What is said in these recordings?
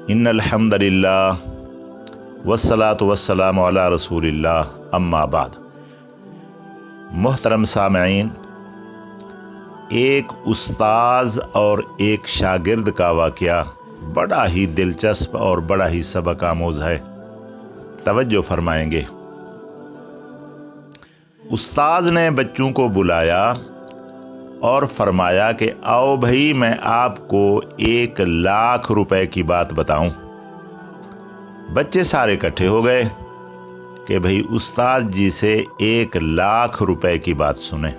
इन अल्हम्दुलिल्लाह वस्सलातु वस्सलामु अला रसूलिल्लाह अम्मा बाद। मोहतरम सामईन, एक उस्ताज और एक शागिर्द का वाक़या बड़ा ही दिलचस्प और बड़ा ही सबक आमोज है। तवज्जो फरमाएंगे। उस्ताज ने बच्चों को बुलाया और फरमाया कि आओ भाई, मैं आपको 1,00,000 रुपए की बात बताऊं। बच्चे सारे इकट्ठे हो गए कि भाई उस्ताद जी से 1,00,000 रुपए की बात सुने।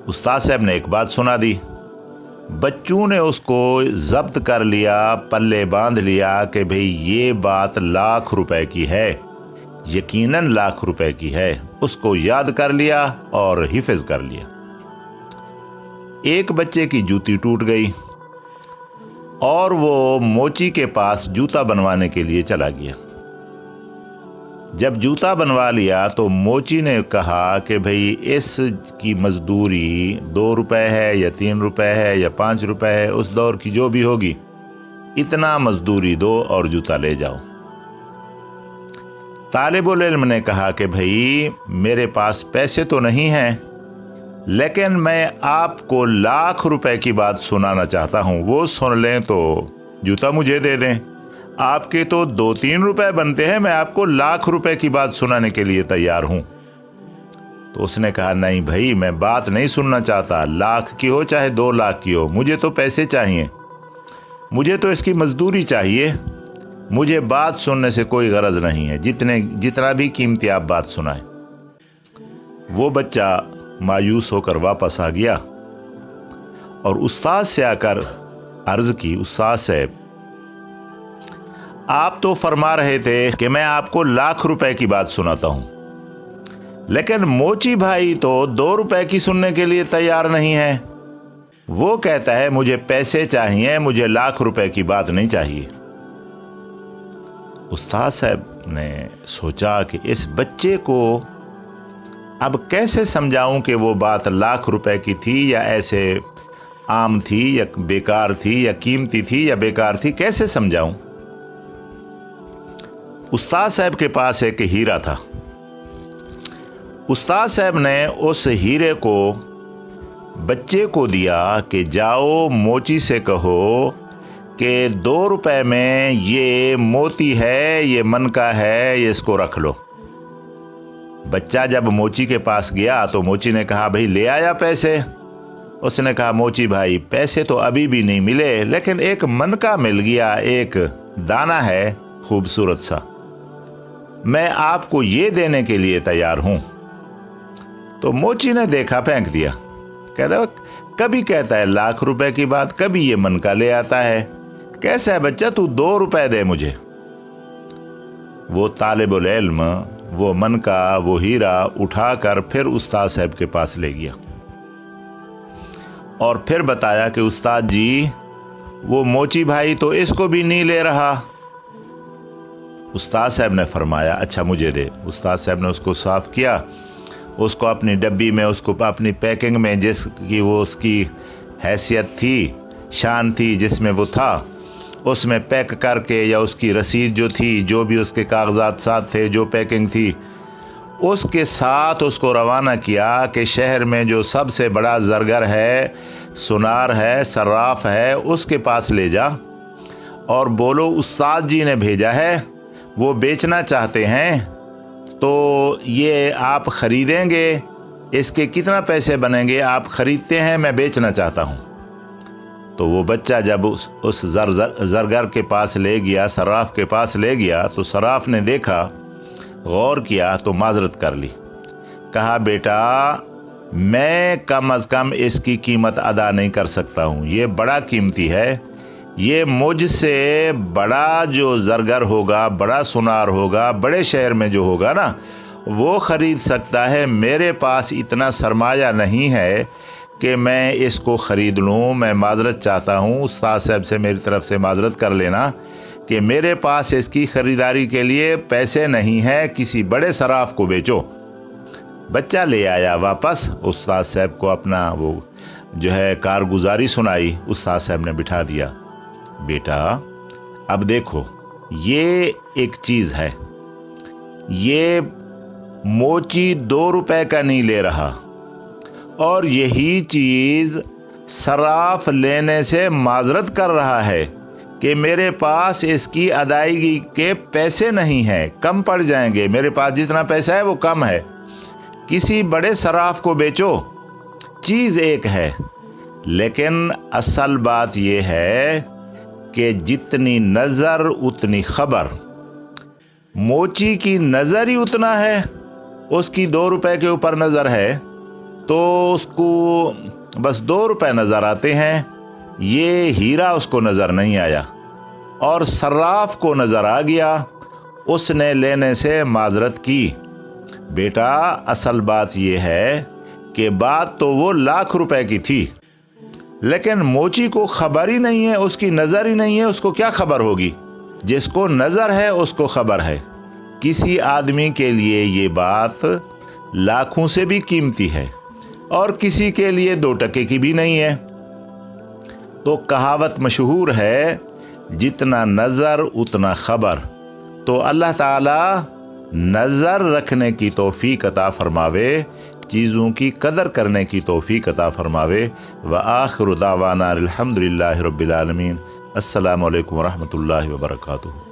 उस्ताद साहब ने एक बात सुना दी। बच्चों ने उसको जब्त कर लिया, पल्ले बांध लिया कि भाई ये बात 1,00,000 रुपए की है, यकीनन 1,00,000 रुपए की है। उसको याद कर लिया और हिफ्ज कर लिया। एक बच्चे की जूती टूट गई और वो मोची के पास जूता बनवाने के लिए चला गया। जब जूता बनवा लिया तो मोची ने कहा कि भाई इसकी मजदूरी 2 रुपए है या 3 रुपए है या 5 रुपए है, उस दौर की जो भी होगी, इतना मजदूरी दो और जूता ले जाओ। तालिबुल इल्म ने कहा कि भाई मेरे पास पैसे तो नहीं हैं, लेकिन मैं आपको 1,00,000 रुपए की बात सुनाना चाहता हूं, वो सुन लें तो जूता मुझे दे दें। आपके तो 2-3 रुपए बनते हैं, मैं आपको 1,00,000 रुपए की बात सुनाने के लिए तैयार हूं। तो उसने कहा नहीं भाई, मैं बात नहीं सुनना चाहता, 1,00,000 की हो चाहे 2,00,000 की हो, मुझे तो पैसे चाहिए, मुझे तो इसकी मजदूरी चाहिए, मुझे बात सुनने से कोई गरज नहीं है, जितना भी कीमती आप बात सुनाएं। वो बच्चा मायूस होकर वापस आ गया और उस्ताद से आकर अर्ज की, उस्ताद साहब आप तो फरमा रहे थे कि मैं आपको 1,00,000 रुपए की बात सुनाता हूं, लेकिन मोची भाई तो 2 रुपए की सुनने के लिए तैयार नहीं है। वो कहता है मुझे पैसे चाहिए, मुझे 1,00,000 रुपए की बात नहीं चाहिए। उस्ताद साहब ने सोचा कि इस बच्चे को अब कैसे समझाऊं कि वो बात 1,00,000 रुपए की थी या ऐसे आम थी या बेकार थी या कीमती थी या बेकार थी, कैसे समझाऊं। उस्ताद साहब के पास एक हीरा था। उस्ताद साहब ने उस हीरे को बच्चे को दिया कि जाओ मोची से कहो कि 2 रुपए में ये मोती है, ये मनका है, ये इसको रख लो। बच्चा जब मोची के पास गया तो मोची ने कहा भाई ले आया पैसे। उसने कहा मोची भाई पैसे तो अभी भी नहीं मिले, लेकिन एक मनका मिल गया, एक दाना है खूबसूरत सा, मैं आपको ये देने के लिए तैयार हूं। तो मोची ने देखा, फेंक दिया। कहता कभी कहता है 1,00,000 रुपए की बात, कभी ये मनका ले आता है, कैसा है बच्चा, तू 2 रुपए दे मुझे। वो तालिबुल इल्म वो मनका, वो हीरा उठाकर फिर उस्ताद साहब के पास ले गया और फिर बताया कि उस्ताद जी वो मोची भाई तो इसको भी नहीं ले रहा। उस्ताद साहब ने फरमाया अच्छा मुझे दे। उस्ताद साहब ने उसको साफ किया, उसको अपनी डब्बी में, उसको अपनी पैकिंग में, जिसकी वो उसकी हैसियत थी, शान थी, जिसमें वो था, उसमें पैक करके, या उसकी रसीद जो थी, जो भी उसके कागजात साथ थे, जो पैकिंग थी, उसके साथ उसको रवाना किया कि शहर में जो सबसे बड़ा ज़रगर है, सुनार है, सर्राफ है, उसके पास ले जा और बोलो उस्ताद जी ने भेजा है, वो बेचना चाहते हैं, तो ये आप खरीदेंगे, इसके कितना पैसे बनेंगे, आप खरीदते हैं, मैं बेचना चाहता हूं। तो वो बच्चा जब उस जरगर के पास ले गया, सर्राफ के पास ले गया, तो सर्राफ ने देखा, गौर किया तो माजरत कर ली। कहा बेटा मैं कम अज कम इसकी कीमत अदा नहीं कर सकता हूं, ये बड़ा कीमती है, ये मुझसे बड़ा जो जरगर होगा, बड़ा सुनार होगा, बड़े शहर में जो होगा ना, वो खरीद सकता है, मेरे पास इतना सरमाया नहीं है कि मैं इसको खरीद लूँ। मैं माजरत चाहता हूँ, उस्ताद साहब से मेरी तरफ से माजरत कर लेना कि मेरे पास इसकी खरीदारी के लिए पैसे नहीं है, किसी बड़े सराफ को बेचो। बच्चा ले आया वापस, उस्ताद साहब को अपना वो जो है कारगुजारी सुनाई, उस्ताद साहब ने बिठा दिया। بیٹا اب دیکھو یہ ایک چیز ہے، یہ موچی 2 روپے کا نہیں لے رہا، اور یہی چیز صراف لینے سے معذرت کر رہا ہے کہ میرے پاس اس کی ادائیگی کے پیسے نہیں ہیں، کم پڑ جائیں گے، میرے پاس جتنا پیسہ ہے وہ کم ہے۔ کسی بڑے صراف کو بیچو، چیز ایک ہے، لیکن اصل بات یہ ہے کہ جتنی نظر اتنی خبر۔ موچی کی نظر ہی اتنا ہے، اس کی 2 روپے کے اوپر نظر ہے تو اس کو بس 2 روپے نظر آتے ہیں، یہ ہیرا اس کو نظر نہیں آیا، اور صراف کو نظر آ گیا، اس نے لینے سے معذرت کی۔ بیٹا اصل بات یہ ہے کہ بات تو وہ 1,00,000 روپے کی تھی، لیکن موچی کو خبر ہی نہیں ہے، اس کی نظر ہی نہیں ہے، اس کو کیا خبر ہوگی؟ جس کو نظر ہے اس کو خبر ہے۔ کسی آدمی کے لیے یہ بات لاکھوں سے بھی قیمتی ہے، اور کسی کے لیے 2 ٹکے کی بھی نہیں ہے۔ تو کہاوت مشہور ہے، جتنا نظر اتنا خبر۔ تو اللہ تعالی نظر رکھنے کی توفیق عطا فرماوے، چیزوں کی قدر کرنے کی توفیق عطا فرماوے۔ وآخر دعوانا الحمدللہ رب العالمین۔ السلام علیکم ورحمۃ اللہ وبرکاتہ۔